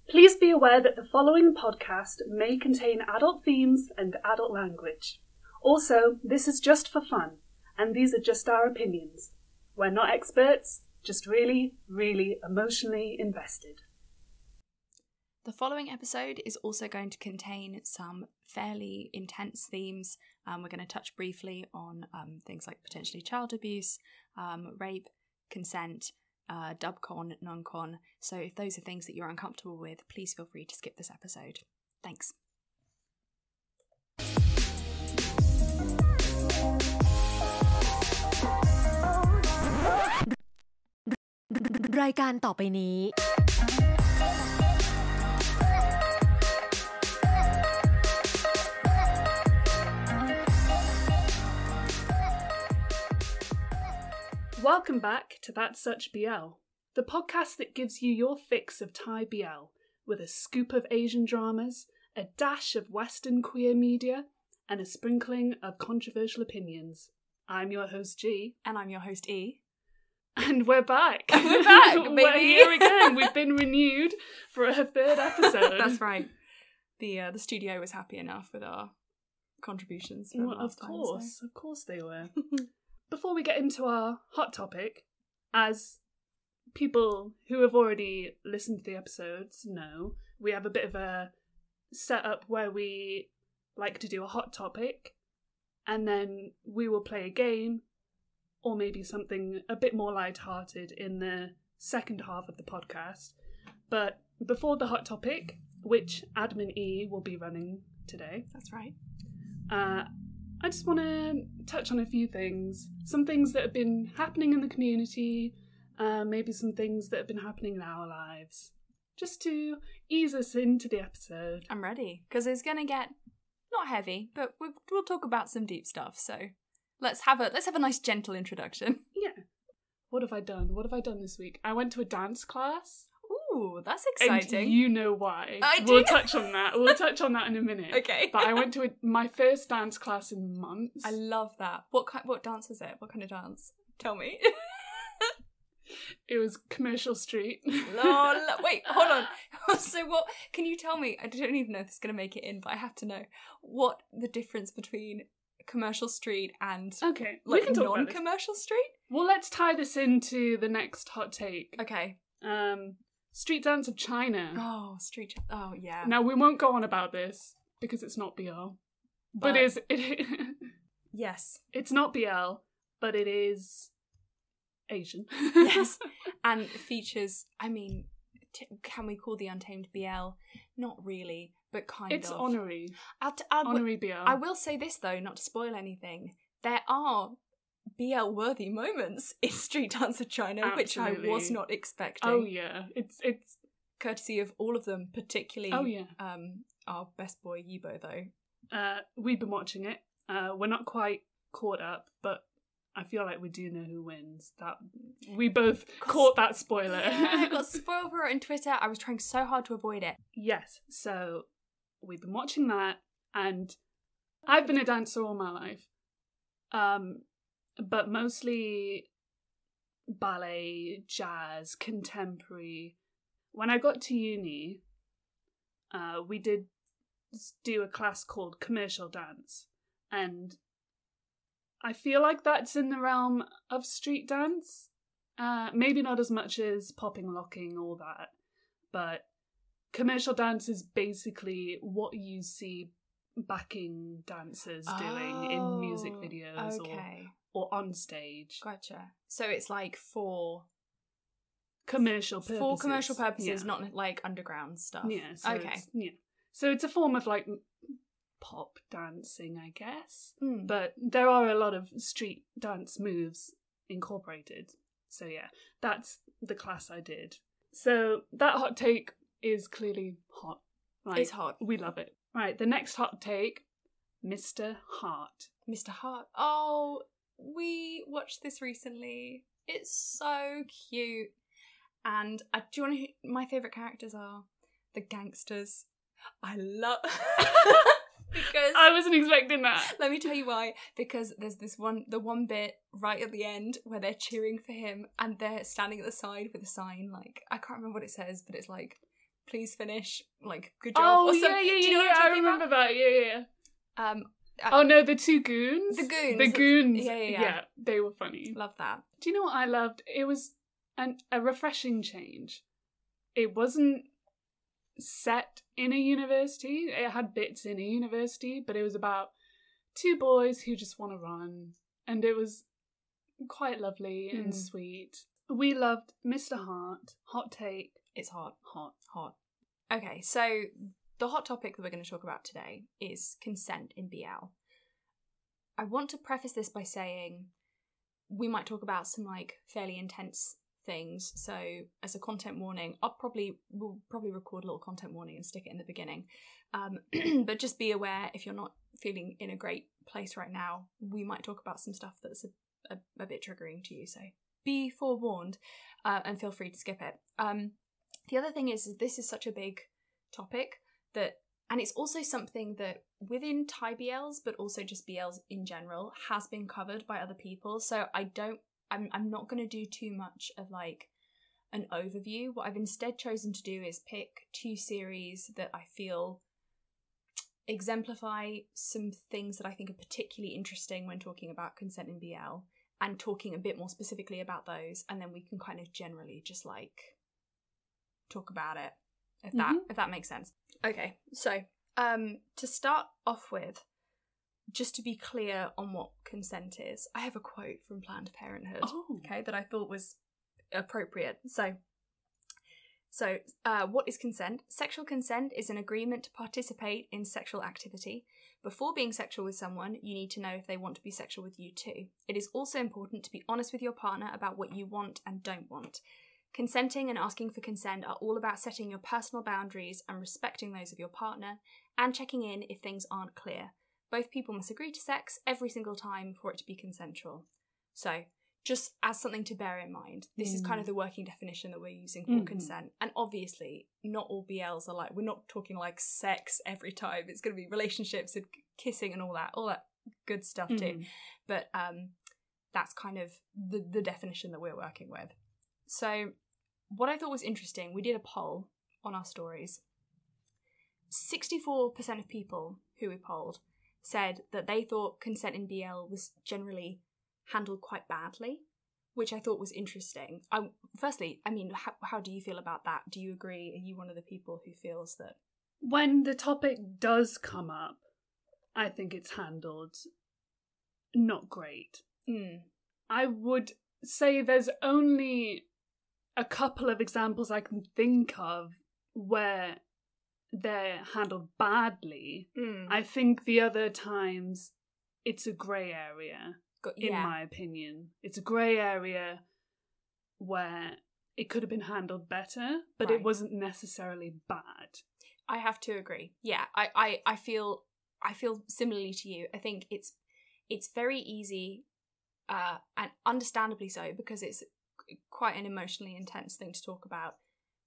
Please be aware that the following podcast may contain adult themes and adult language. Also, this is just for fun, and these are just our opinions. We're not experts, just really, really emotionally invested. The following episode is also going to contain some fairly intense themes. We're going to touch briefly on things like potentially child abuse, rape, consent, dubcon, non-con. So if those are things that you're uncomfortable with, please feel free to skip this episode. Thanks. รายการต่อไปนี้ Welcome back to That's Such BL, the podcast that gives you your fix of Thai BL, with a scoop of Asian dramas, a dash of Western queer media, and a sprinkling of controversial opinions. I'm your host G. And I'm your host E. And we're back. We're back, baby. We're here again. We've been renewed for a third episode. That's right. The studio was happy enough with our contributions. Well, of course they were. Before we get into our hot topic, as people who have already listened to the episodes know, we have a bit of a setup where we like to do a hot topic, and then we will play a game, or maybe something a bit more light-hearted in the second half of the podcast. But before the hot topic, which Admin E will be running today. That's right. I just want to touch on a few things. Some things that have been happening in the community, maybe some things that have been happening in our lives, just to ease us into the episode. I'm ready, because it's going to get not heavy, but we'll talk about some deep stuff, so let's have a nice gentle introduction. Yeah. What have I done? What have I done this week? I went to a dance class. Ooh, that's exciting. And you know why. We'll touch on that. We'll touch on that in a minute. Okay. But I went to my first dance class in months. I love that. What dance was it? What kind of dance? Tell me. It was Commercial Street. Lol. Wait, hold on. So what, can you tell me, I don't even know if this is going to make it in, but I have to know, what the difference between Commercial Street and we can talk non-Commercial Street? Well, let's tie this into the next hot take. Okay. Street Dance of China. Oh, yeah. Now, we won't go on about this, because it's not BL. But yes. It's not BL, but it is Asian. Yes. And features, I mean, can we call the Untamed BL? Not really, but kind of. It's honorary. Honorary BL. I will say this, though, not to spoil anything. There are BL-worthy moments in Street Dance of China, Absolutely. which I was not expecting. Oh, yeah. It's courtesy of all of them, particularly our best boy, Yibo, though. We've been watching it. We're not quite caught up, but I feel like we do know who wins. That we both caught that spoiler. Yeah, I got spoiled for it on Twitter. I was trying so hard to avoid it. Yes, so we've been watching that, and I've been a dancer all my life. But mostly ballet, jazz, contemporary. When I got to uni, we did do a class called commercial dance, and I feel like that's in the realm of street dance. Maybe not as much as popping, locking, all that, but commercial dance is basically what you see backing dancers doing in music videos or on stage. Gotcha. So it's like for commercial purposes. For commercial purposes, not like underground stuff. Yeah. So So it's a form of like pop dancing, I guess. But there are a lot of street dance moves incorporated. So yeah, that's the class I did. So that hot take is clearly hot. Like, it's hot. We love it. Right, the next hot take, Mr. Heart. Mr. Heart. Oh, we watched this recently. It's so cute. And do you want to hear, my favourite characters are the gangsters. I love... Because I wasn't expecting that. Let me tell you why. Because there's the one bit right at the end where they're cheering for him and they're standing at the side with a sign, like, I can't remember what it says, but it's like, please finish, like, good job. Oh, or yeah, something. yeah, Do you know yeah, what I'm I talking remember about? that, yeah. Oh, no, the two goons? The goons. The goons. Yeah. They were funny. Love that. Do you know what I loved? It was a refreshing change. It wasn't set in a university. It had bits in a university, but it was about two boys who just want to run. And it was quite lovely and sweet. We loved Mr. Hart. Hot take. It's hot. Hot. Okay, so the hot topic that we're going to talk about today is consent in BL. I want to preface this by saying we might talk about some like fairly intense things. So as a content warning, we'll probably record a little content warning and stick it in the beginning. But just be aware, if you're not feeling in a great place right now, we might talk about some stuff that's a bit triggering to you. So be forewarned, and feel free to skip it. The other thing is this is such a big topic and it's also something that within Thai BLs, but also just BLs in general, has been covered by other people. So I'm not going to do too much of like an overview. What I've instead chosen to do is pick two series that I feel exemplify some things that I think are particularly interesting when talking about consent in BL, and talking a bit more specifically about those, and then we can kind of generally just like talk about it, if that makes sense. Okay, so to start off with, just to be clear on what consent is, I have a quote from Planned Parenthood, okay, that I thought was appropriate. So what is consent? Sexual consent is an agreement to participate in sexual activity. Before being sexual with someone, you need to know if they want to be sexual with you too. It is also important to be honest with your partner about what you want and don't want. Consenting and asking for consent are all about setting your personal boundaries and respecting those of your partner, and checking in if things aren't clear. Both people must agree to sex every single time for it to be consensual. So, just as something to bear in mind, this is kind of the working definition that we're using for consent. And obviously, not all BLs are like, we're not talking like sex every time. It's going to be relationships and kissing and all that good stuff too. But that's kind of the definition that we're working with. So what I thought was interesting, we did a poll on our stories. 64% of people who we polled said that they thought consent in BL was generally handled quite badly, which I thought was interesting. Firstly, I mean, how do you feel about that? Do you agree? Are you one of the people who feels that? When the topic does come up, I think it's handled not great. I would say there's only a couple of examples I can think of where they're handled badly. I think the other times it's a grey area, in my opinion. It's a grey area where it could have been handled better, but it wasn't necessarily bad. I have to agree. Yeah, I feel similarly to you. I think it's very easy, and understandably so, because it's quite an emotionally intense thing to talk about,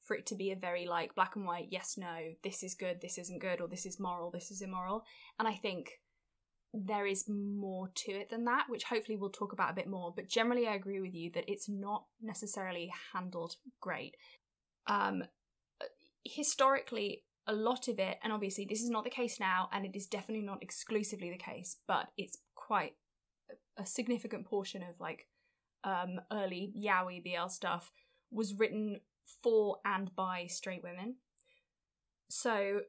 for it to be a very like black and white, yes, no, this is good, this isn't good, or this is moral, this is immoral. And I think there is more to it than that, which hopefully we'll talk about a bit more. But generally I agree with you that it's not necessarily handled great. Historically, a lot of it, and obviously this is not the case now, and it is definitely not exclusively the case, but it's quite a significant portion of like early yaoi BL stuff was written for and by straight women. So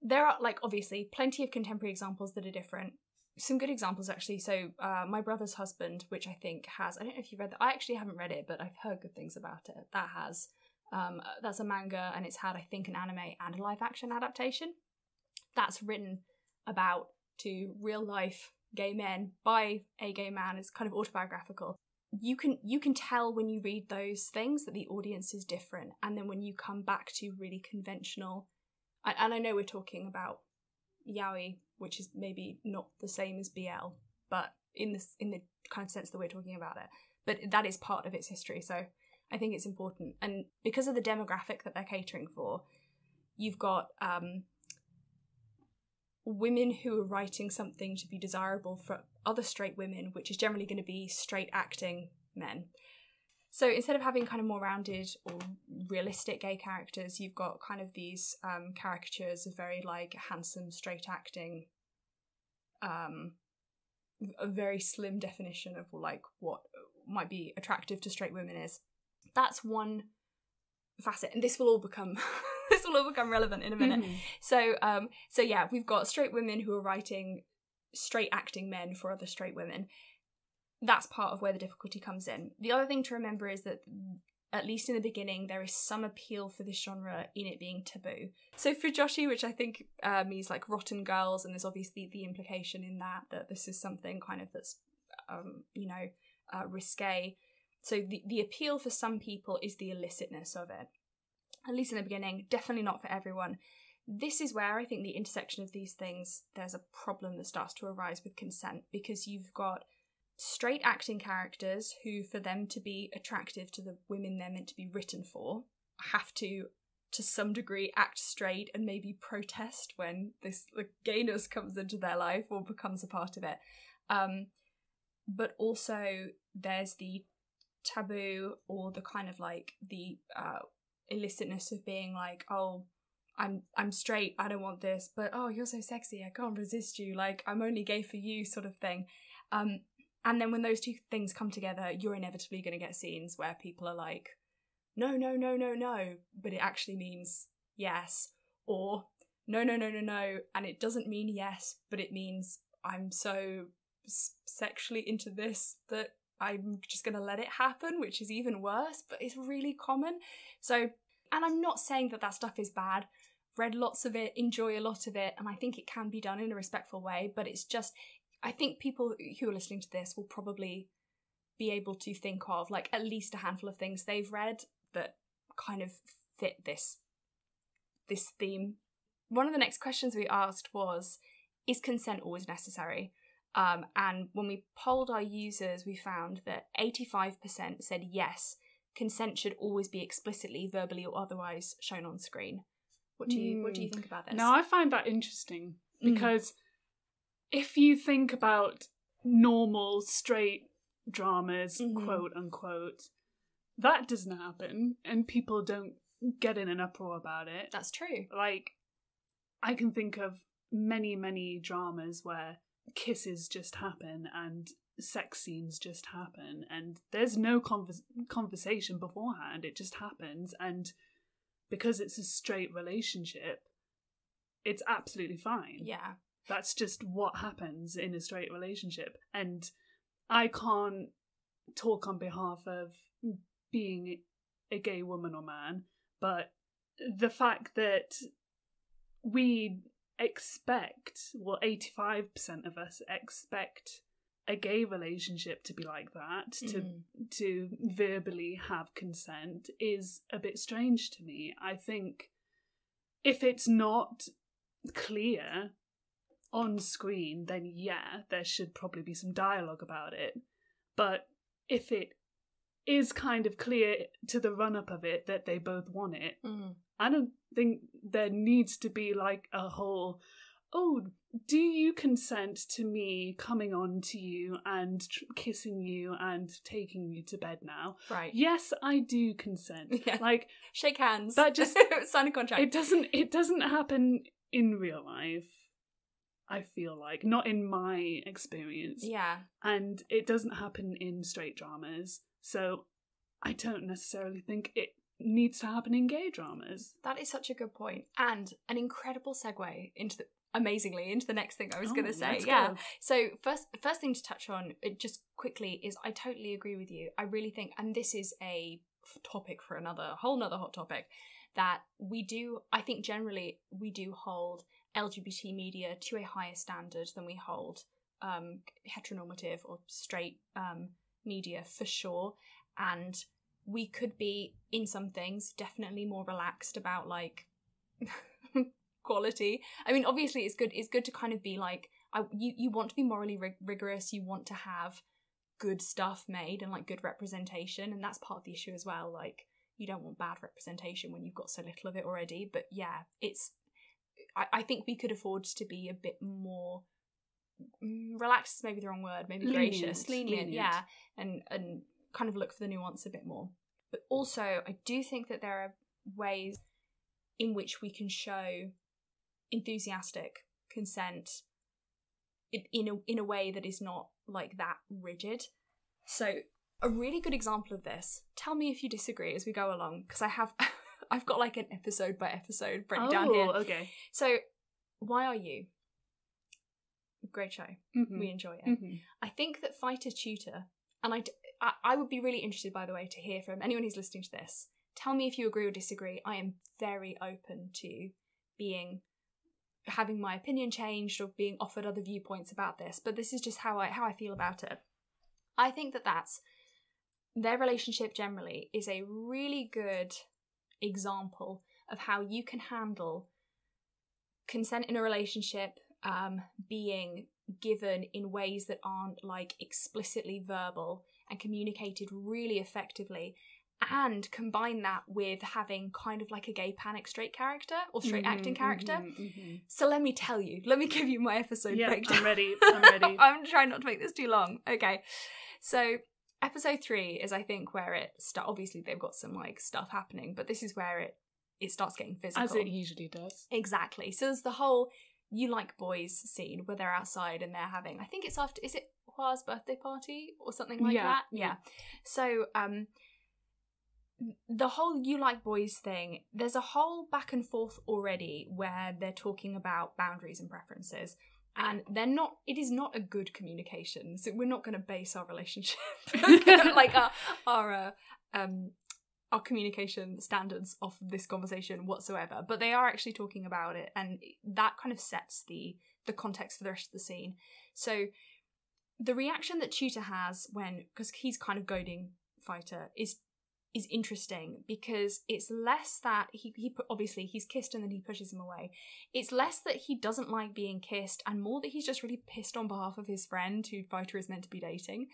there are like obviously plenty of contemporary examples that are different. Some good examples actually. So My Brother's Husband, which I think has, I don't know if you read that, I actually haven't read it, but I've heard good things about it. That has that's a manga, and it's had I think an anime and a live action adaptation. That's written about two real life gay men by a gay man. It's kind of autobiographical. You can tell when you read those things that the audience is different, and then when you come back to really conventional, and I know we're talking about yaoi, which is maybe not the same as BL, but in the kind of sense that we're talking about it, but that is part of its history. So I think it's important, and because of the demographic that they're catering for, you've got women who are writing something to be desirable for other straight women, which is generally going to be straight acting men. So instead of having kind of more rounded or realistic gay characters, you've got kind of these caricatures of very like handsome, straight acting, a very slim definition of like what might be attractive to straight women is. That's one facet, and this will all become relevant in a minute. So yeah, we've got straight women who are writing straight acting men for other straight women. That's part of where the difficulty comes in. The other thing to remember is that, at least in the beginning, there is some appeal for this genre in it being taboo. So fujoshi, which I think means like rotten girls, and there's obviously the implication in that this is something kind of that's, risque. So the appeal for some people is the illicitness of it. At least in the beginning, definitely not for everyone. This is where I think the intersection of these things, there's a problem that starts to arise with consent, because you've got straight acting characters who, for them to be attractive to the women they're meant to be written for, have to some degree act straight and maybe protest when this gayness comes into their life or becomes a part of it. But also there's the taboo or the kind of like the illicitness of being like, oh, I'm straight, I don't want this, but oh, you're so sexy, I can't resist you, like I'm only gay for you, sort of thing. And then when those two things come together, you're inevitably going to get scenes where people are like, no, but it actually means yes. Or no, and it doesn't mean yes, but it means I'm so sexually into this that I'm just going to let it happen, which is even worse, but it's really common. So, and I'm not saying that stuff is bad. Read lots of it, enjoy a lot of it, and I think it can be done in a respectful way, but it's just, I think people who are listening to this will probably be able to think of like at least a handful of things they've read that kind of fit this theme. One of the next questions we asked was, is consent always necessary? And when we polled our users, we found that 85% said yes, consent should always be explicitly, verbally or otherwise shown on screen. What do you think about this? No, I find that interesting because if you think about normal straight dramas, quote unquote, that doesn't happen and people don't get in an uproar about it. That's true. Like, I can think of many dramas where kisses just happen and sex scenes just happen and there's no conversation beforehand. It just happens, and because it's a straight relationship, it's absolutely fine. Yeah. That's just what happens in a straight relationship. And I can't talk on behalf of being a gay woman or man, but the fact that we expect, well, 85% of us expect a gay relationship to be like that, to verbally have consent, is a bit strange to me. I think if it's not clear on screen, then yeah, there should probably be some dialogue about it. But if it is kind of clear to the run-up of it that they both want it, I don't think there needs to be like a whole, oh, do you consent to me coming on to you and kissing you and taking you to bed now? Right. Yes, I do consent. Yeah. Like, shake hands. That just sign a contract. It doesn't happen in real life, I feel like. Not in my experience. Yeah. And it doesn't happen in straight dramas. So I don't necessarily think it needs to happen in gay dramas. That is such a good point. And an incredible segue into the next thing I was going to say. Yeah. Go. So first thing to touch on, just quickly, is I totally agree with you. I really think, and this is a topic for whole nother hot topic, that I think generally we do hold LGBT media to a higher standard than we hold heteronormative or straight media, for sure. And we could be, in some things, definitely more relaxed about like quality. I mean, obviously it's good to kind of be like, you want to be morally rigorous, you want to have good stuff made and like good representation, and that's part of the issue as well. Like, you don't want bad representation when you've got so little of it already. But yeah, I think we could afford to be a bit more relaxed is maybe the wrong word, maybe gracious, lenient, yeah, and kind of look for the nuance a bit more. But also, I do think that there are ways in which we can show enthusiastic consent in a way that is not like that rigid. So a really good example of this, tell me if you disagree as we go along, because I've got like an episode by episode breakdown here. Okay. So Why Are You? Great show. Mm-hmm. We enjoy it. Mm-hmm. I think that Fighter Tutor, and I would be really interested, by the way, to hear from anyone who's listening to this. Tell me if you agree or disagree. I am very open to having my opinion changed or being offered other viewpoints about this, but this is just how I feel about it. I think that their relationship generally is a really good example of how you can handle consent in a relationship being given in ways that aren't like explicitly verbal and communicated really effectively, and combine that with having kind of like a gay panic straight character or straight acting character. So let me give you my episode breakdown. I'm ready. I'm trying not to make this too long. Okay, so episode 3 is, I think, where it obviously they've got some like stuff happening, but this is where it starts getting physical, as it usually does. Exactly. So there's the whole "you like boys" scene where they're outside and they're having, I think it's after, is it Hua's birthday party or something like that? Yeah. So the whole "you like boys" thing, there's a whole back and forth already where they're talking about boundaries and preferences, and it is not a good communication, so we're not going to base our relationship like our communication standards off this conversation whatsoever, but they are actually talking about it, and that kind of sets the context for the rest of the scene. So the reaction that Tutor has because he's kind of goading Fighter is interesting, because it's less that he obviously he's kissed and then he pushes him away. It's less that he doesn't like being kissed, and more that he's just really pissed on behalf of his friend who Fighter is meant to be dating.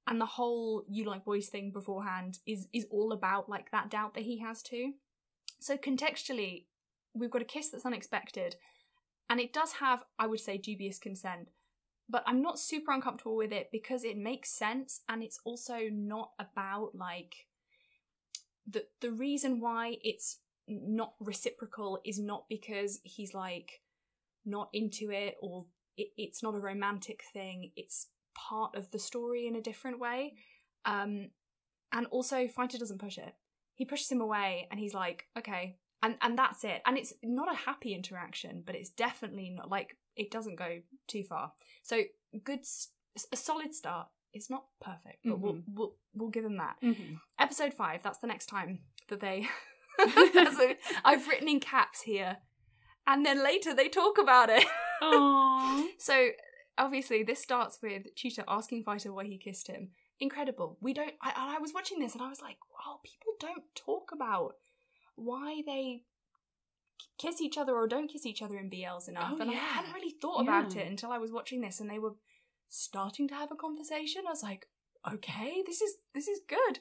And the whole "you like boys" thing beforehand is all about like that doubt that he has too. So contextually, we've got a kiss that's unexpected, and it does have, I would say, dubious consent, but I'm not super uncomfortable with it because it makes sense, and it's also not about like the reason why it's not reciprocal is not because he's like not into it, or it's not a romantic thing. It's part of the story in a different way. And also Fighter doesn't push it. He pushes him away and he's like, okay, and that's it. And it's not a happy interaction, but it's definitely not like, it doesn't go too far. So a solid start. It's not perfect, but we'll give him that. Episode 5, that's the next time that they so I've written in caps here, and then later they talk about it. Aww. So obviously this starts with Tutor asking Fighter why he kissed him. Incredible. I was watching this and I was like, wow, people don't talk about why they kiss each other or don't kiss each other in BLs enough. I hadn't really thought about it until I was watching this and they were starting to have a conversation. I was like, okay, this is good.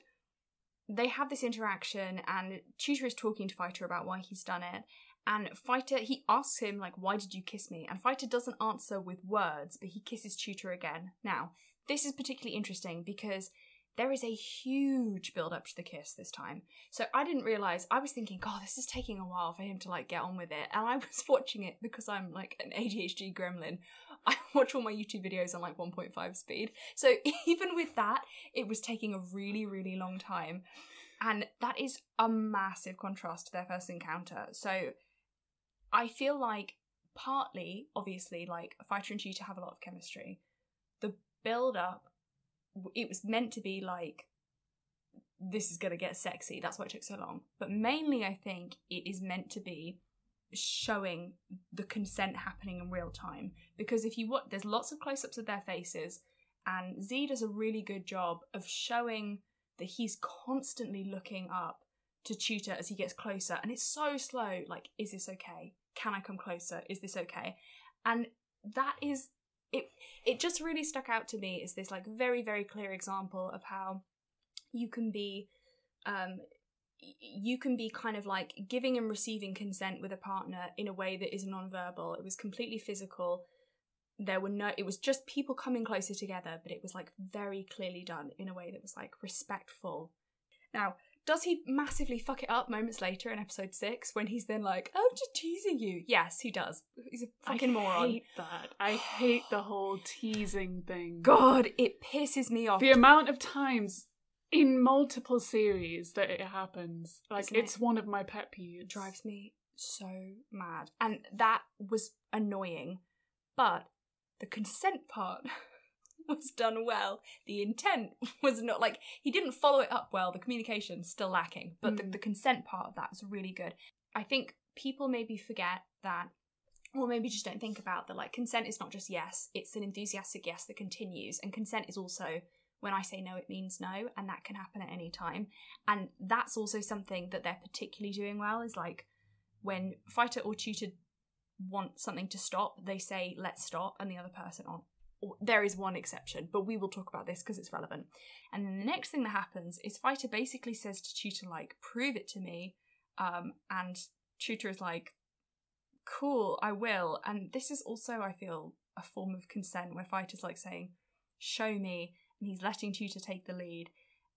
They have this interaction and Tutor is talking to Fighter about why he's done it. And Fighter, he asks him, like, why did you kiss me? And Fighter doesn't answer with words, but he kisses Tutor again. Now, this is particularly interesting because there is a huge build-up to the kiss this time. So I didn't realise, I was thinking, God, this is taking a while for him to, like, get on with it. And I was watching it because I'm, like, an ADHD gremlin. I watch all my YouTube videos on, like, 1.5 speed. So even with that, it was taking a really, really long time. And that is a massive contrast to their first encounter. So I feel like partly, obviously, like, Fighter and Tutor have a lot of chemistry. The build-up, it was meant to be like, this is going to get sexy. That's why it took so long. But mainly, I think, it is meant to be showing the consent happening in real time. Because if you watch, there's lots of close-ups of their faces, and Z does a really good job of showing that he's constantly looking up to Tutor as he gets closer. And it's so slow, like, is this okay? Can I come closer? Is this okay? And that is, it just really stuck out to me as this, like, very, very clear example of how you can be kind of like giving and receiving consent with a partner in a way that is non-verbal. It was completely physical. it was just people coming closer together, but it was like very clearly done in a way that was like respectful. Now, does he massively fuck it up moments later in episode 6 when he's then like, I'm just teasing you? Yes, he does. He's a fucking moron. I hate that. I hate the whole teasing thing. God, it pisses me off. The amount of times in multiple series that it happens. Like, Isn't it's it? one of my pet peeves. It drives me so mad. And that was annoying. But the consent part was done well. The intent was not, like, he didn't follow it up well. The communication's still lacking. But the consent part of that was really good. I think people maybe forget that, or maybe just don't think about that, like, consent is not just yes, it's an enthusiastic yes that continues. And consent is also, when I say no, it means no, and that can happen at any time. And that's also something that they're particularly doing well, is like, when fighter or tutor want something to stop, they say, let's stop, and the other person on. There is one exception, but we will talk about this because it's relevant. And then the next thing that happens is fighter basically says to tutor, like, prove it to me, and tutor is like, cool, I will. And this is also, I feel, a form of consent where fighter's like saying, show me, and he's letting tutor take the lead.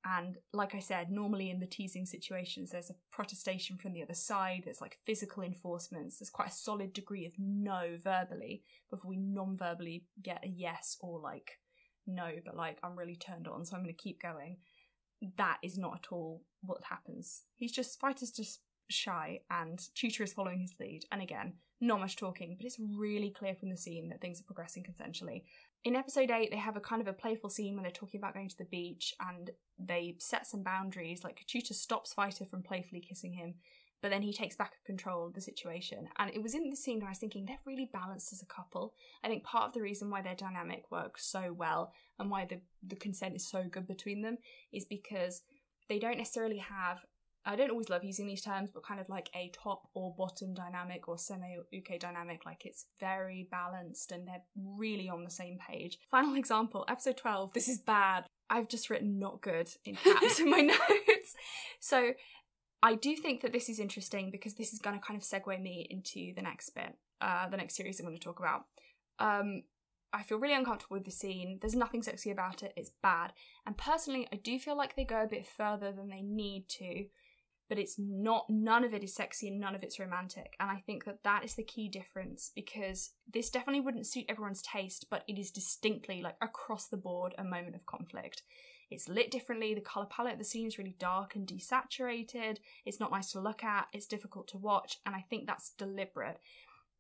And like I said, normally in the teasing situations, there's a protestation from the other side, there's like physical enforcements, there's quite a solid degree of no verbally before we non-verbally get a yes or like no, but like I'm really turned on, so I'm going to keep going. That is not at all what happens. Fighter's just shy and tutor is following his lead. And again, not much talking, but it's really clear from the scene that things are progressing consensually. In episode 8, they have a kind of a playful scene when they're talking about going to the beach and they set some boundaries. Like, tutor stops fighter from playfully kissing him, but then he takes back control of the situation. And it was in this scene where I was thinking they're really balanced as a couple. I think part of the reason why their dynamic works so well and why the consent is so good between them is because they don't necessarily have, I don't always love using these terms, but kind of like a top or bottom dynamic or semi-uke dynamic. Like, it's very balanced and they're really on the same page. Final example, episode 12, this is bad. I've just written not good in caps in my notes. So I do think that this is interesting because this is going to kind of segue me into the next bit, the next series I'm going to talk about. I feel really uncomfortable with the scene. There's nothing sexy about it. It's bad. And personally, I do feel like they go a bit further than they need to. But it's not, none of it is sexy and none of it's romantic. And I think that that is the key difference, because this definitely wouldn't suit everyone's taste, but it is distinctly, like, across the board, a moment of conflict. It's lit differently, the colour palette of the scene is really dark and desaturated, it's not nice to look at, it's difficult to watch, and I think that's deliberate.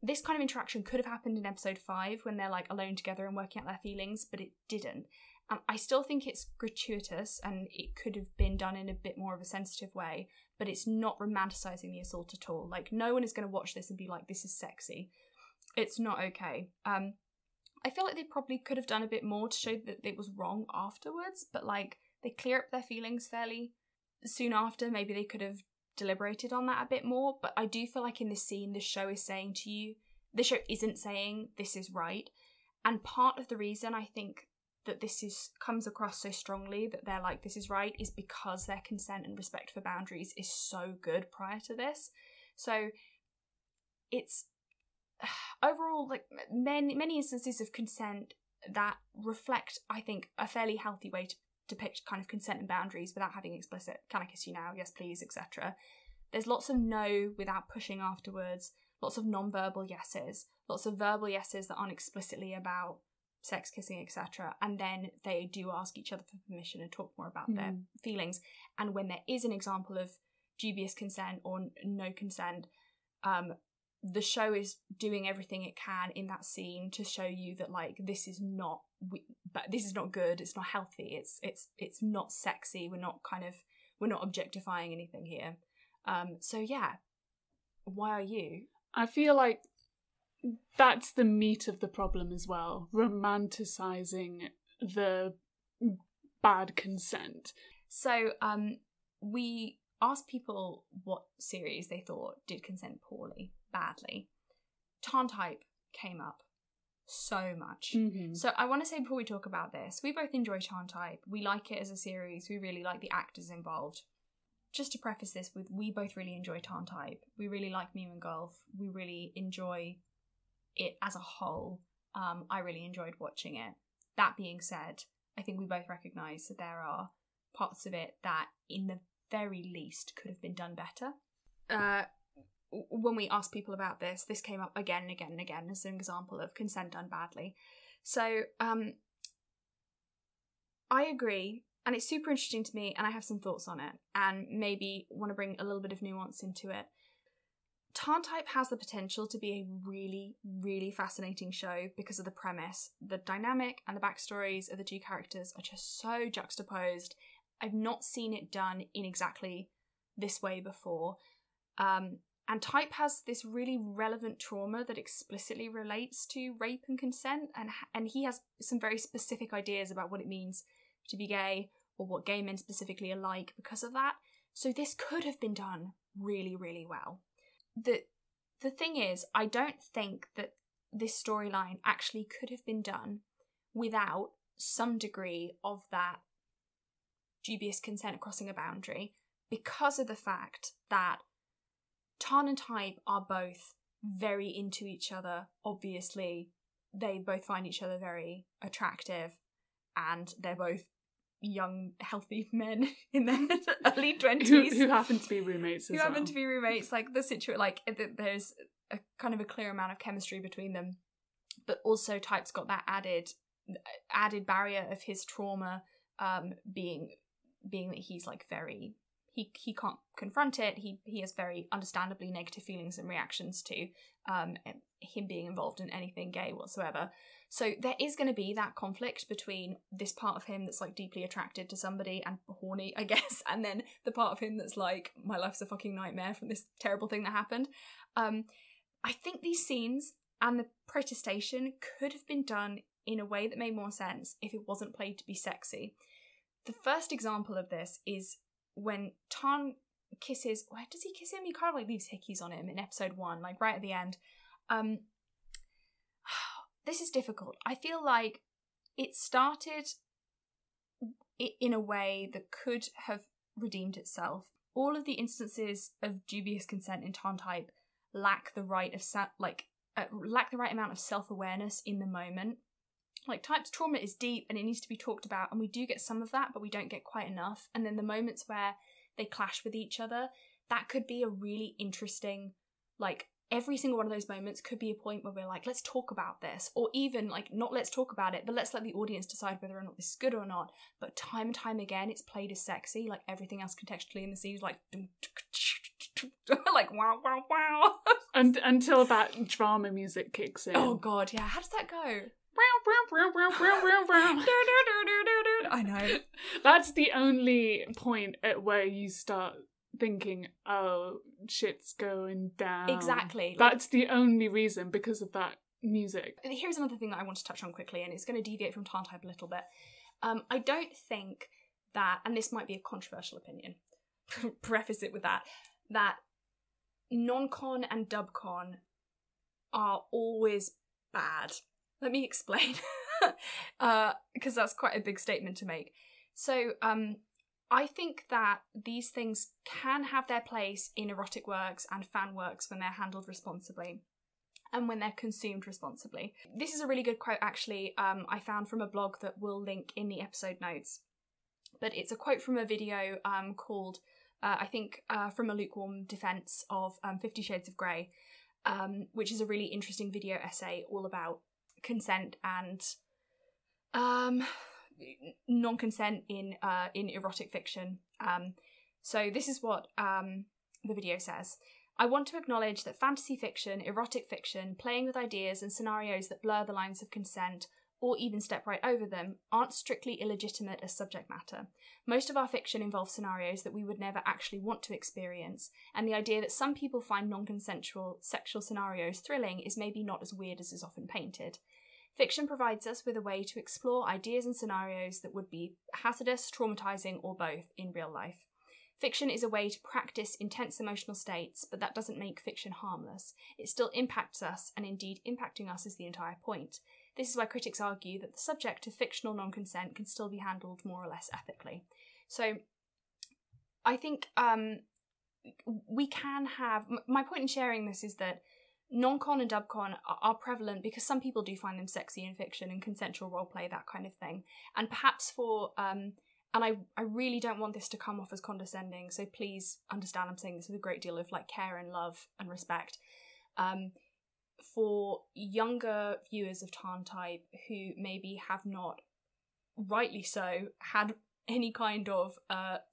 This kind of interaction could have happened in episode 5 when they're, like, alone together and working out their feelings, but it didn't. I still think it's gratuitous and it could have been done in a bit more of a sensitive way, but it's not romanticising the assault at all. Like, no one is going to watch this and be like, this is sexy. It's not okay. I feel like they probably could have done a bit more to show that it was wrong afterwards, but like, they clear up their feelings fairly soon after. Maybe they could have deliberated on that a bit more, but I do feel like in this scene, the show is saying to you, the show isn't saying this is right. And part of the reason I think that this comes across so strongly that they're like, this is right, is because their consent and respect for boundaries is so good prior to this. So it's overall, like, many instances of consent that reflect, I think, a fairly healthy way to depict kind of consent and boundaries without having explicit, can I kiss you now, yes please, etc. There's lots of no without pushing afterwards, lots of non-verbal yeses, lots of verbal yeses that aren't explicitly about sex, kissing, etc. And then they do ask each other for permission and talk more about their feelings. And when there is an example of dubious consent or no consent, the show is doing everything it can in that scene to show you that, like, this is not good, it's not healthy, it's not sexy, we're not objectifying anything here. So yeah, why are you? I feel like that's the meat of the problem as well, romanticising the bad consent. So we asked people what series they thought did consent poorly, badly. Tarn Type came up so much. So I want to say before we talk about this, we both enjoy Tarn Type. We like it as a series. We really like the actors involved. Just to preface this with, we both really enjoy Tarn Type. We really like Mew and Golf. We really enjoy it as a whole. I really enjoyed watching it. That being said, I think we both recognise that there are parts of it that, in the very least, could have been done better. When we asked people about this came up again and again and again as an example of consent done badly. So I agree, and it's super interesting to me, and I have some thoughts on it, and maybe want to bring a little bit of nuance into it. Tarn-type has the potential to be a really, really fascinating show because of the premise. The dynamic and the backstories of the two characters are just so juxtaposed. I've not seen it done in exactly this way before. And Type has this really relevant trauma that explicitly relates to rape and consent, and he has some very specific ideas about what it means to be gay, or what gay men specifically are like because of that. So this could have been done really, really well. The thing is, I don't think that this storyline actually could have been done without some degree of that dubious consent crossing a boundary, because of the fact that Tarn and Type are both very into each other. Obviously, they both find each other very attractive, and they're both young, healthy men in their early 20s who happen to be roommates as well. happen to be roommates. Like, there's a kind of a clear amount of chemistry between them, but also Type's got that added barrier of his trauma, being that he's like very, he can't confront it. He has very understandably negative feelings and reactions to him being involved in anything gay whatsoever. So there is going to be that conflict between this part of him that's like deeply attracted to somebody and horny, I guess, and then the part of him that's like, my life's a fucking nightmare from this terrible thing that happened. I think these scenes and the protestation could have been done in a way that made more sense if it wasn't played to be sexy. The first example of this is when Tarn kisses, where does he kiss him? He kind of like leaves hickeys on him in episode 1, like right at the end. This is difficult. I feel like it started in a way that could have redeemed itself. All of the instances of dubious consent in Tarn-type lack the right amount of self-awareness in the moment. Like, Type's trauma is deep and it needs to be talked about, and we do get some of that, but we don't get quite enough. And then the moments where they clash with each other, that could be a really interesting, like, every single one of those moments could be a point where we're like, let's talk about this. Or even, like, not let's talk about it, but let's let the audience decide whether or not this is good or not. But time and time again, it's played as sexy. Like, everything else contextually in the scene is like, like, wow, wow, wow. And until that drama music kicks in. Oh, God, yeah. How does that go? I know. That's the only point at where you start thinking, oh, shit's going down. Exactly. That's the only reason, because of that music. Here's another thing that I want to touch on quickly, and it's going to deviate from Tarn-type a little bit. I don't think that, and this might be a controversial opinion, preface it with that non-con and dub-con are always bad. Let me explain, because that's quite a big statement to make. So, I think that these things can have their place in erotic works and fan works when they're handled responsibly and when they're consumed responsibly. This is a really good quote, actually, I found from a blog that we'll link in the episode notes. But it's a quote from a video called, from a Lukewarm defense of 50 Shades of Grey, which is a really interesting video essay all about consent and non-consent in erotic fiction. So this is what the video says. I want to acknowledge that fantasy fiction, erotic fiction, playing with ideas and scenarios that blur the lines of consent, or even step right over them, aren't strictly illegitimate as subject matter. Most of our fiction involves scenarios that we would never actually want to experience, and the idea that some people find non-consensual sexual scenarios thrilling is maybe not as weird as is often painted. Fiction provides us with a way to explore ideas and scenarios that would be hazardous, traumatizing, or both in real life. Fiction is a way to practice intense emotional states, but that doesn't make fiction harmless. It still impacts us, and indeed impacting us is the entire point. This is why critics argue that the subject of fictional non-consent can still be handled more or less ethically. So, I think we can have... My point in sharing this is that non-con and dubcon are prevalent because some people do find them sexy in fiction and consensual roleplay, that kind of thing. And perhaps for, and I really don't want this to come off as condescending, so please understand I'm saying this with a great deal of like care and love and respect. For younger viewers of Tarn type who maybe have not, rightly so, had any kind of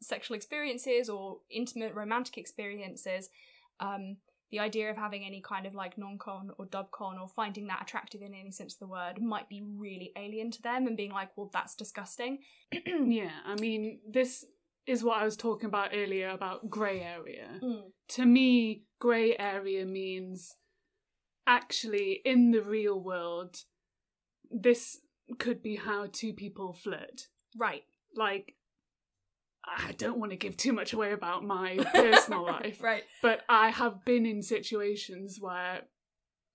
sexual experiences or intimate romantic experiences, the idea of having any kind of like non-con or dubcon or finding that attractive in any sense of the word might be really alien to them and being like, well, that's disgusting. Yeah, I mean, this is what I was talking about earlier about grey area. To me, grey area means actually in the real world, this could be how two people flirt. Right. Like, I don't want to give too much away about my personal life. Right. But I have been in situations where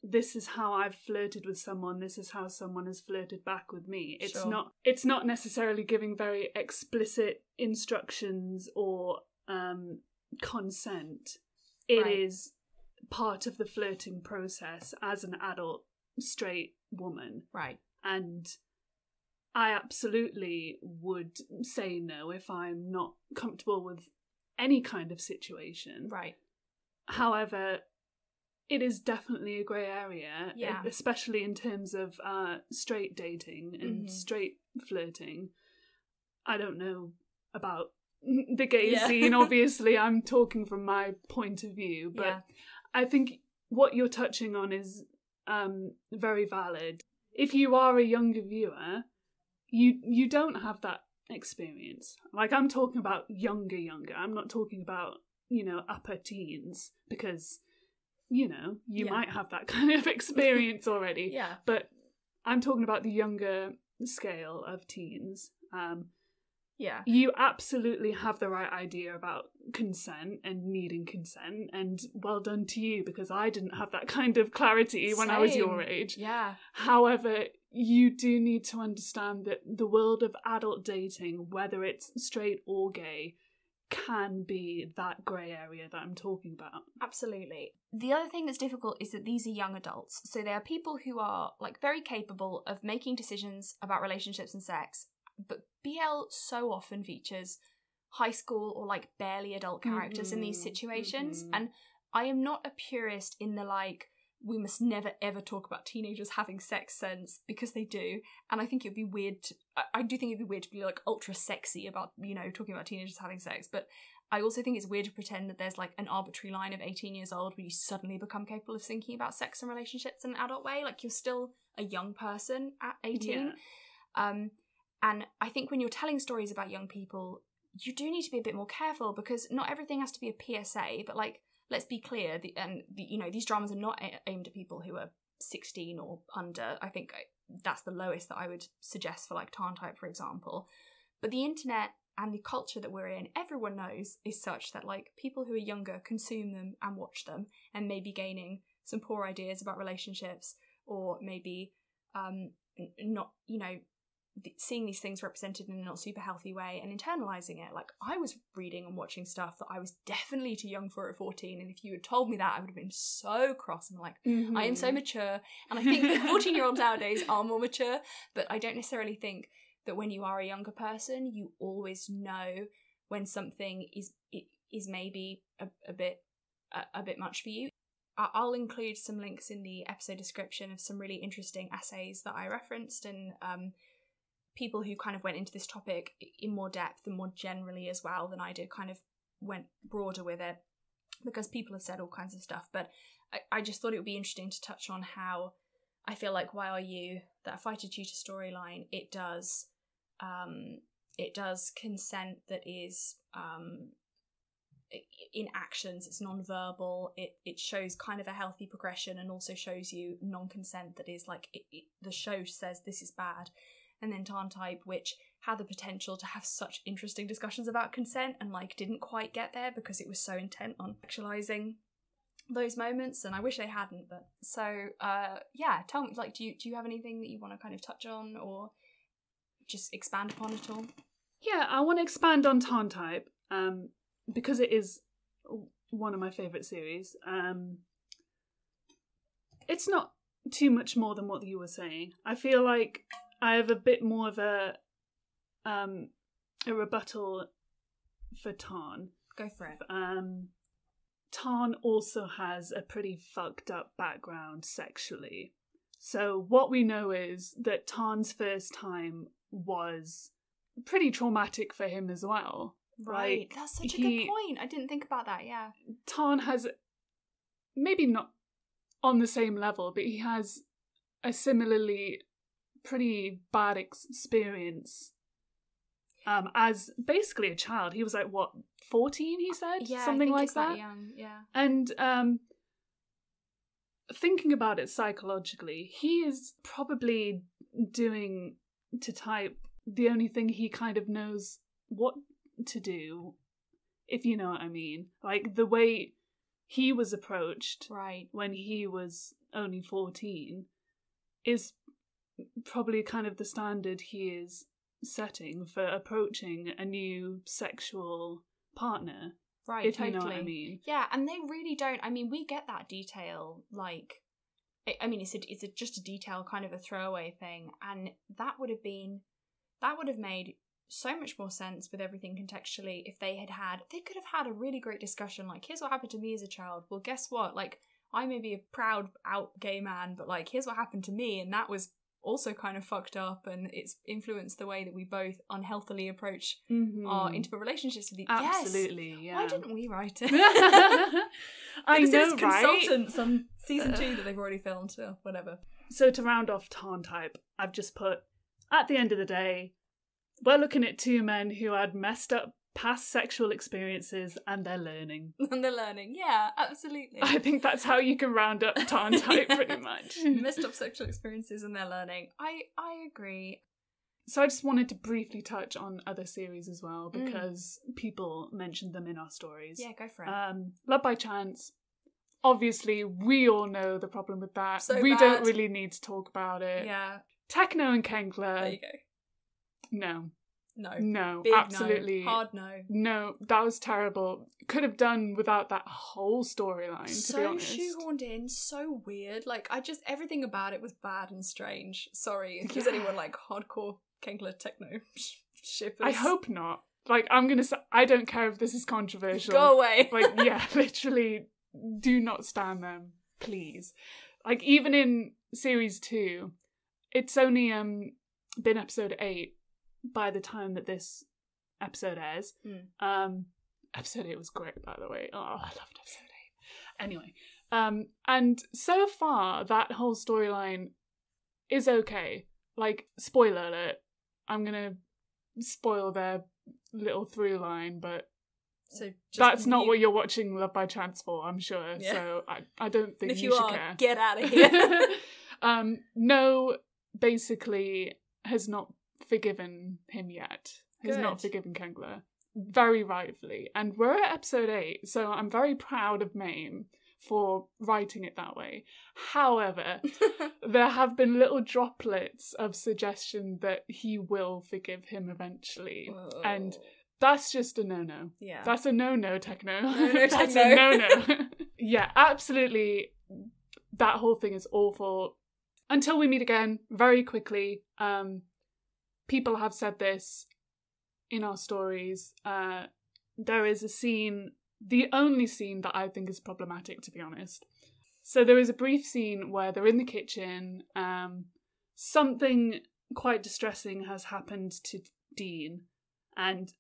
this is how I've flirted with someone, this is how someone has flirted back with me. It's not necessarily giving very explicit instructions or consent. It is part of the flirting process as an adult straight woman. Right. And I absolutely would say no if I'm not comfortable with any kind of situation. Right. However, it is definitely a grey area, especially in terms of straight dating and straight flirting. I don't know about the gay scene, obviously. I'm talking from my point of view, but I think what you're touching on is very valid. If you are a younger viewer, you don't have that experience. Like, I'm talking about younger. I'm not talking about, upper teens, because, you might have that kind of experience already. Yeah. But I'm talking about the younger scale of teens. You absolutely have the right idea about consent and needing consent, and well done to you, because I didn't have that kind of clarity when I was your age. Yeah. However, you do need to understand that the world of adult dating, whether it's straight or gay, can be that grey area that I'm talking about. Absolutely. The other thing that's difficult is that these are young adults, so they are people who are like very capable of making decisions about relationships and sex, but BL so often features high school or like barely adult characters in these situations, and I am not a purist in the like, we must never ever talk about teenagers having sex sense, because they do, and I think it'd be weird I do think it'd be weird to be like ultra sexy about, talking about teenagers having sex, but I also think it's weird to pretend that there's like an arbitrary line of 18 years old where you suddenly become capable of thinking about sex and relationships in an adult way. Like, you're still a young person at 18. And I think when you're telling stories about young people, you do need to be a bit more careful, because not everything has to be a PSA, but like, let's be clear, these dramas are not aimed at people who are 16 or under. I think that's the lowest that I would suggest for like Tarn type, for example. But the internet and the culture that we're in, everyone knows, is such that like people who are younger consume them and watch them, and maybe gaining some poor ideas about relationships, or maybe not, seeing these things represented in a not super healthy way and internalizing it. Like, I was reading and watching stuff that I was definitely too young for at 14, and if you had told me that, I would have been so cross and like, I am so mature. And I think that 14-year-olds nowadays are more mature, but I don't necessarily think that when you are a younger person, you always know when something is maybe a bit much for you. I'll include some links in the episode description of some really interesting essays that I referenced, and people who kind of went into this topic in more depth and more generally as well than I did, kind of went broader with it, because people have said all kinds of stuff. But I just thought it would be interesting to touch on how I feel like Why Are You, that fighter tutor storyline, it does consent that is in actions, it's non-verbal, it shows kind of a healthy progression, and also shows you non-consent that is like, the show says this is bad. And then Tarn type, which had the potential to have such interesting discussions about consent and like didn't quite get there because it was so intent on sexualizing those moments, and I wish they hadn't. But so tell me, like, do you have anything that you want to kind of touch on or just expand upon at all? Yeah, I want to expand on Tarn type because it is one of my favourite series. it's not too much more than what you were saying. I feel like I have a bit more of a rebuttal for Tarn. Go for it. Tarn also has a pretty fucked up background sexually. So what we know is that Tarn's first time was pretty traumatic for him as well. Right. Like, that's such a good point. I didn't think about that, yeah. Tarn has, maybe not on the same level, but he has a similarly pretty bad experience as basically a child. He was like, what, 14, he said? Yeah, something I think like it's that. young, yeah. And thinking about it psychologically, he is probably doing to type the only thing he kind of knows what to do, if you know what I mean. Like, the way he was approached right when he was only 14 is probably kind of the standard he is setting for approaching a new sexual partner. Right, if totally. you know what I mean. Yeah, and they really don't. I mean, we get that detail, like, I mean, it's just a detail, kind of a throwaway thing, and that would have made so much more sense with everything contextually if they could have had a really great discussion, like, here's what happened to me as a child. Well, guess what? Like, I may be a proud out gay man, but like, here's what happened to me, and that was also kind of fucked up, and it's influenced the way that we both unhealthily approach our intimate relationships with each other. Absolutely, yes. yeah. Why didn't we write it? I because know, it's consultants on season 2 that they've already filmed, so whatever. So to round off Tarn type, I've just put, at the end of the day, we're looking at two men who had messed up past sexual experiences and they're learning. And they're learning, yeah, absolutely. I think that's how you can round up Tarn type pretty much. Messed up sexual experiences and they're learning. I agree. So I just wanted to briefly touch on other series as well, because people mentioned them in our stories. Yeah, go for it. Love by Chance. Obviously, we all know the problem with that. So we bad. don't really need to talk about it. Yeah. Techno and Kenkler. There you go. No. No. No, Big absolutely. No. Hard no. No, that was terrible. Could have done without that whole storyline, to be honest. So shoehorned in, so weird. Like, everything about it was bad and strange. Sorry if there's anyone like hardcore Kenkler Techno shippers. I hope not. Like, I'm gonna say, I don't care if this is controversial. Go away. Like, yeah, literally, do not stand them, please. Like, even in series 2, it's only been episode 8 by the time that this episode airs. Episode 8 was great, by the way. Oh, I loved episode 8. Anyway, and so far that whole storyline is okay. Like, spoiler alert, I'm gonna spoil their little through line, but so that's not what you're watching Love by Chance for, I'm sure. Yeah. So I don't think if you should are, care. Get out of here. No, basically has not forgiven him yet. Has not forgiven Kenkler. Very rightfully. And we're at episode 8, so I'm very proud of Mame for writing it that way. However, there have been little droplets of suggestion that he will forgive him eventually. Whoa. And that's just a no-no. Yeah. That's a no-no, Techno. No, That's Techno. a no-no. Yeah, absolutely. That whole thing is awful. Until we meet again, very quickly, people have said this in our stories. There is a scene, the only scene that I think is problematic, to be honest. So there is a brief scene where they're in the kitchen. Something quite distressing has happened to Dean, and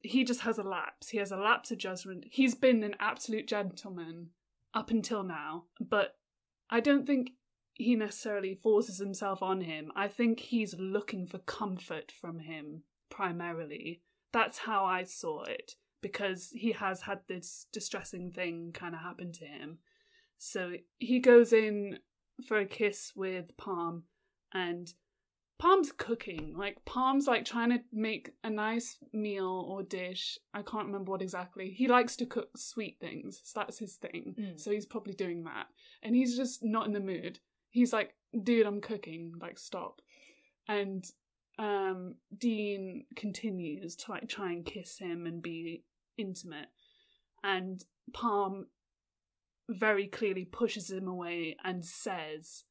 he just has a lapse. He has a lapse of judgment. He's been an absolute gentleman up until now, but I don't think he necessarily forces himself on him. I think he's looking for comfort from him, primarily. That's how I saw it, because he has had this distressing thing kind of happen to him. So he goes in for a kiss with Palm, and Palm's cooking. Like, Palm's like trying to make a nice meal or dish. I can't remember what exactly. He likes to cook sweet things, so that's his thing. So he's probably doing that. And he's just not in the mood. He's like, dude, I'm cooking, like, stop. And Dean continues to like try and kiss him and be intimate. And Palm very clearly pushes him away and says,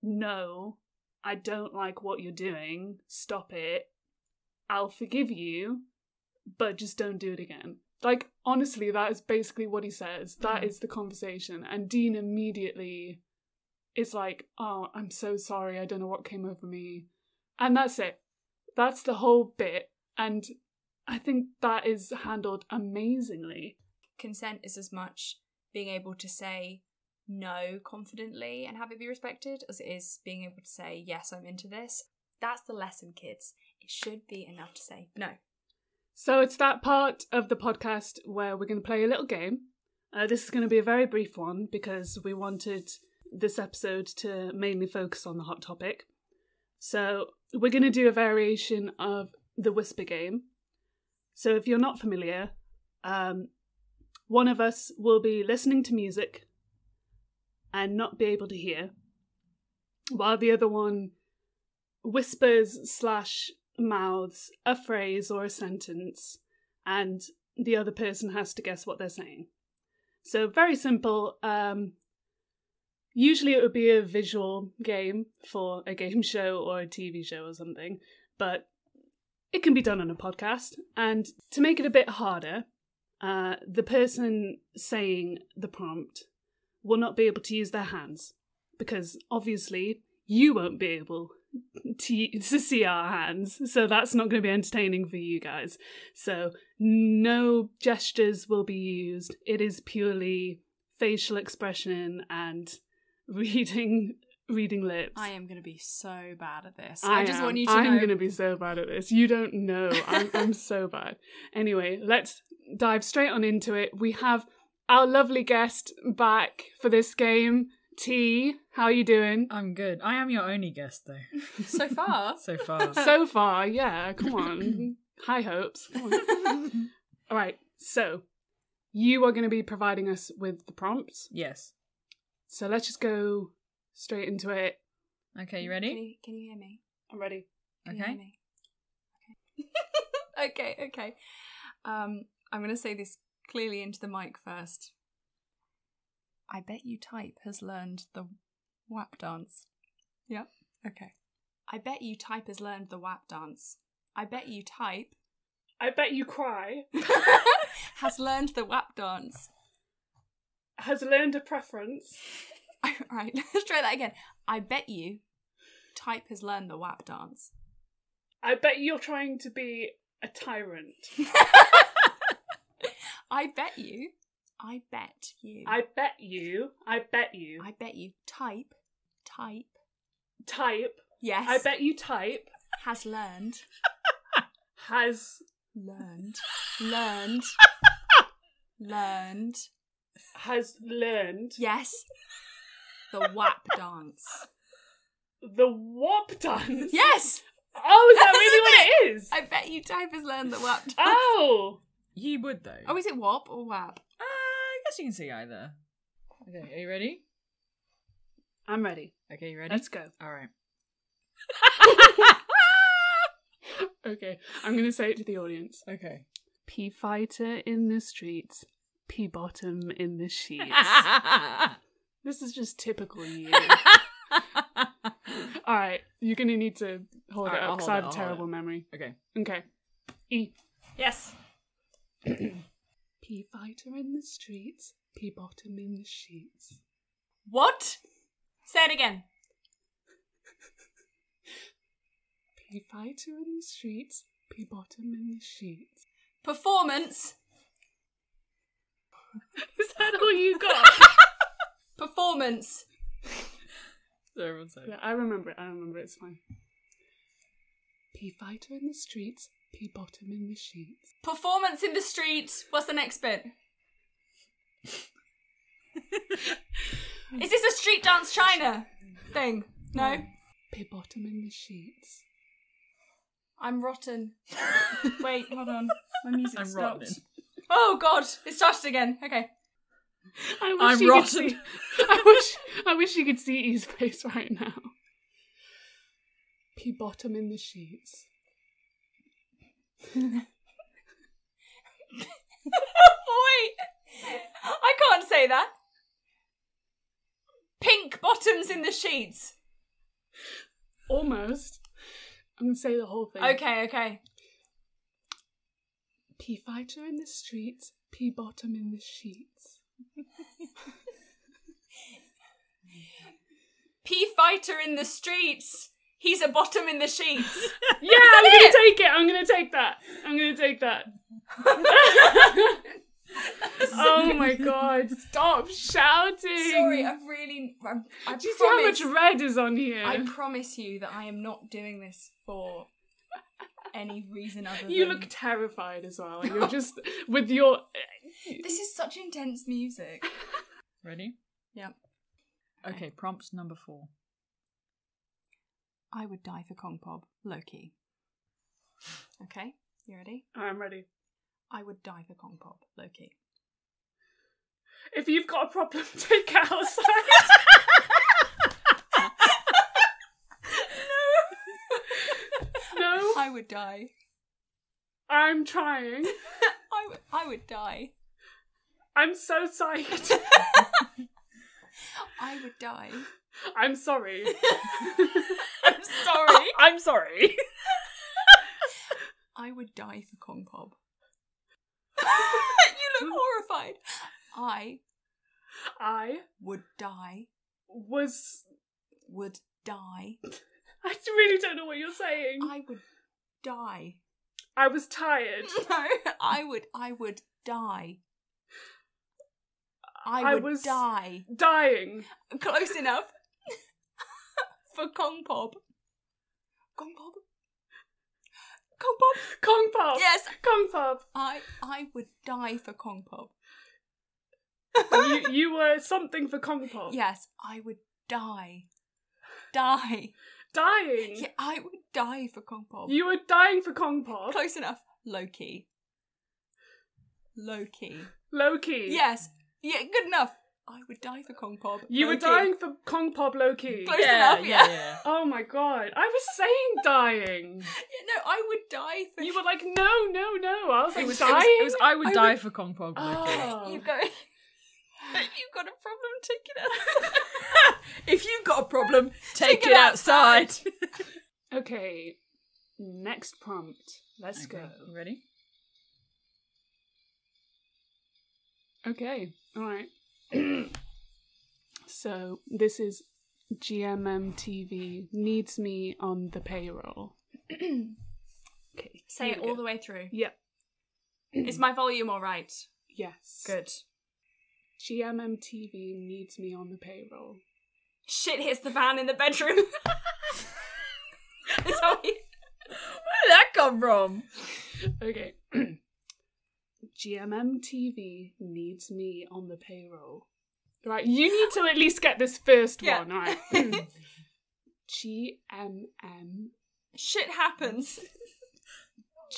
"No, I don't like what you're doing. Stop it. I'll forgive you, but just don't do it again." Like, honestly, that is basically what he says. That is the conversation. And Dean immediately is like, "Oh, I'm so sorry. I don't know what came over me." And that's it. That's the whole bit. And I think that is handled amazingly. Consent is as much being able to say no confidently and have it be respected as it is being able to say, yes, I'm into this. That's the lesson, kids. It should be enough to say no. So it's that part of the podcast where we're going to play a little game. This is going to be a very brief one because we wanted this episode to mainly focus on the hot topic. So we're going to do a variation of the whisper game. So if you're not familiar, one of us will be listening to music and not be able to hear, while the other one whispers/mouths a phrase or a sentence, and the other person has to guess what they're saying. So very simple. Usually it would be a visual game for a game show or a TV show or something, but it can be done on a podcast. And to make it a bit harder, the person saying the prompt will not be able to use their hands, because obviously you won't be able to see our hands, so that's not going to be entertaining for you guys. So no gestures will be used. It is purely facial expression and reading lips. I am going to be so bad at this. I just want you to know. I'm going to be so bad at this. You don't know. I'm so bad. Anyway, let's dive straight on into it. We have our lovely guest back for this game. T, how are you doing? I'm good. I am your only guest, though. So far. So far. So far, yeah. Come on. High hopes. Come on. All right. So you are going to be providing us with the prompts. Yes. So let's just go straight into it. Okay, you ready? Can you hear me? I'm ready. Can you hear me? Okay. Okay. I'm going to say this clearly into the mic first. I bet you Type has learned the WAP dance. Yep. Okay. I bet you Type has learned the WAP dance. I bet you Type. I bet you Cry has learned the WAP dance. has learned a preference. Right, let's try that again. I bet you Type has learned the WAP dance. I bet you're trying to be a tyrant. I bet you. I bet you. I bet you. I bet you. I bet you. Type. Yes. I bet you Type. Has learned. Has. Learned. Has learned. Yes. The WAP dance. The WAP dance? Yes! Oh, is that really what it is? I bet you Type has learned the WAP dance. Oh! He would, though. Oh, is it WAP or WAP? I guess you can see either. Okay, are you ready? I'm ready. Okay, you ready? Let's go. Alright. Okay, I'm going to say it to the audience. Okay. P fighter in the streets, P bottom in the sheets. This is just typical you. Alright, you're going to need to hold it up because I have a terrible memory. Okay. Okay. E. Yes. P fighter in the streets, P bottom in the sheets. What? Say it again. P fighter in the streets, P bottom in the sheets. Performance. Is that all you got? Performance. So everyone say. Yeah, I remember it, it's fine. P fighter in the streets, P bottom in the sheets. Performance in the street. What's the next bit? Is this a street dance China thing? No? P bottom in the sheets. I'm rotten. Wait, hold on. My music I'm stopped. rotten. Oh god, it started again. Okay. I'm rotten. I wish you could see his face right now. P bottom in the sheets. Wait, I can't say that. bottoms in the sheets. Almost. I'm going to say the whole thing. Okay. Pea fighter in the streets, pea bottom in the sheets. Pea fighter in the streets. He's a bottom in the sheets. Yeah, I'm going to take it. I'm going to take that. Oh my god, stop shouting. Sorry, I Do you see how much red is on here? I promise you that I am not doing this for any reason other You than... look terrified as well. You're just with your... This is such intense music. Ready? Yeah. Okay, prompt number 4. I would die for Kong Pop, Loki. Okay, you ready? I'm ready. I would die for Kong Pop, Loki. If you've got a problem, take it outside. No. I would die. I'm trying. I would die. I'm so psyched. I would die. I'm sorry. I'm sorry. I'm sorry. I would die for Kong Pop. You look horrified. I would die. Would die. I really don't know what you're saying. I would die. I was tired. No, I would die. I was die. Dying. Close enough. For Kong Pop. Kong Pop? Kong Pop? Kong Pop. Yes. Kong Pop. I would die for Kong Pop. You were something for Kong Pop. Yes, I would die. Die. Dying. Yeah, I would die for Kong Pop. You were dying for Kong Pop. Close enough. Loki. Loki. Loki. Yes. Yeah, good enough. I would die for Kong Pop. You were Loki. dying for Kong Pop Loki. Close enough, yeah. yeah. Oh my god. I was saying dying. Yeah, no, I would die for... You were like, no. I was like, It was dying? I would die for Kong Pog. Oh. You go... You've got a problem, take it out. If you've got a problem, take it outside. Okay. Next prompt. Let's go. You ready? Okay. Alright. So, this is GMM TV needs me on the payroll. Okay. Say here it we all go. the way through. Yep. Is my volume alright? Yes. Good. GMM TV needs me on the payroll. Shit hits the fan in the bedroom. Is that what you... Where did that come from? Okay. GMM TV needs me on the payroll. Right, you need to at least get this first one, right? GMM. Shit happens.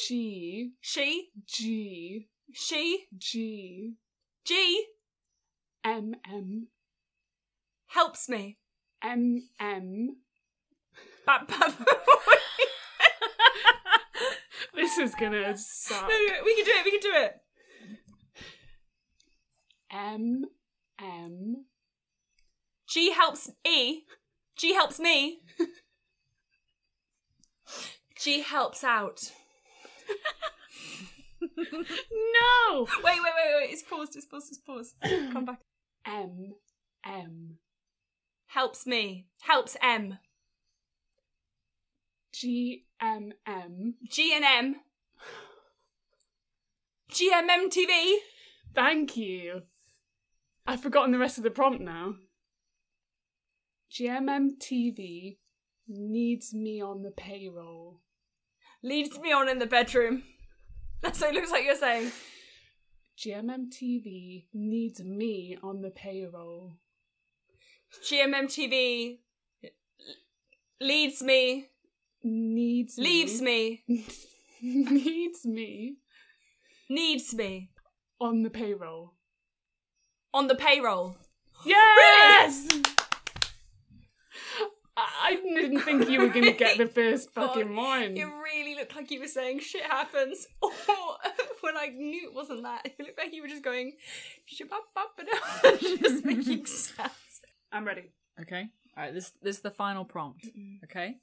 G. She. G. She. G. G. MM. Helps me. MM. This is gonna suck. No, we can do it, we can do it. MM. G helps E. G helps me. G helps out. No! Wait. It's paused. Come back. MM. Helps me. Helps M. GMM. G and M. GMM TV. Thank you. I've forgotten the rest of the prompt now. GMM TV needs me on the payroll. Leads me on in the bedroom. That's what it looks like you're saying. GMM TV needs me on the payroll. GMM TV leads me. Needs me. Leaves me. Needs me. Needs me. On the payroll. On the payroll. Yes! I didn't think you were going to get the first fucking one. It really looked like you were saying shit happens. Or when I knew it wasn't that, it looked like you were just going just making sounds. I'm ready. Okay. All right. This is the final prompt. Okay.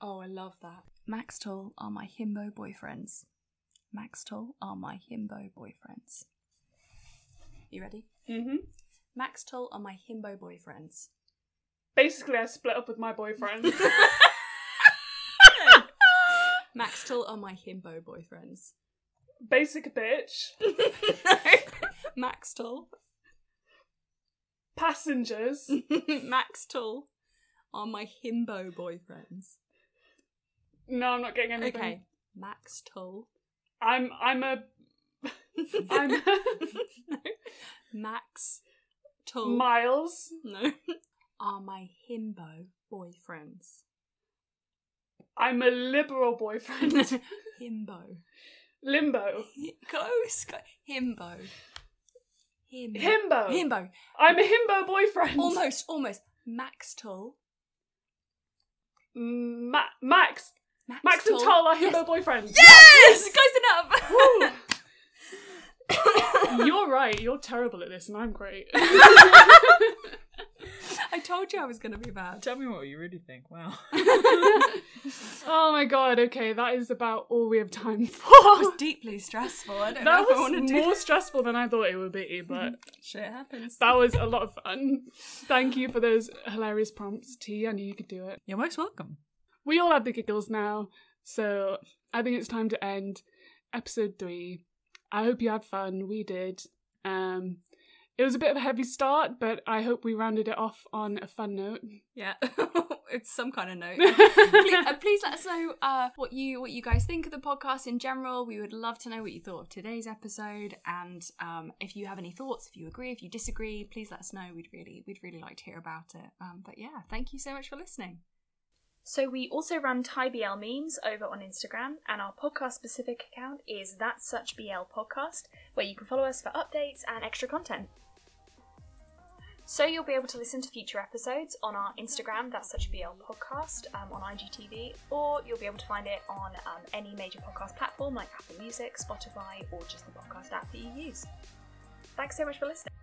Oh, I love that. Maxtal are my himbo boyfriends. Maxtal are my himbo boyfriends. You ready? Mm-hmm. Maxtal are my himbo boyfriends. Basically, I split up with my boyfriend. Maxtal are my himbo boyfriends. Basic bitch. Maxtal. Passengers. Maxtal are my himbo boyfriends. No, I'm not getting anything. Okay. Maxtal. I'm Maxtal. Miles. No. Are my himbo boyfriends. I'm a liberal boyfriend. Himbo. Limbo. Close. Himbo. Himbo. Himbo. I'm a himbo boyfriend. Almost. Maxtal. Max and Tal are himbo boyfriends. Yes! Close enough. You're right. You're terrible at this, and I'm great. I told you I was going to be bad. Tell me what you really think. Wow. Oh my god. Okay, that is about all we have time for. It was deeply stressful. I don't know That if I want to was do more stressful than I thought it would be, but shit happens. that was a lot of fun. Thank you for those hilarious prompts, T. I knew you could do it. You're most welcome. We all have the giggles now, so I think it's time to end episode 3. I hope you had fun. We did. It was a bit of a heavy start, but I hope we rounded it off on a fun note. Yeah, it's some kind of note. Please let us know what you guys think of the podcast in general. We would love to know what you thought of today's episode, and if you have any thoughts, if you agree, if you disagree, please let us know. We'd really like to hear about it. But yeah, thank you so much for listening. So we also run Thai BL memes over on Instagram, and our podcast-specific account is That's Such BL Podcast, where you can follow us for updates and extra content. So you'll be able to listen to future episodes on our Instagram, That's Such BL Podcast, on IGTV, or you'll be able to find it on any major podcast platform like Apple Music, Spotify, or just the podcast app that you use. Thanks so much for listening.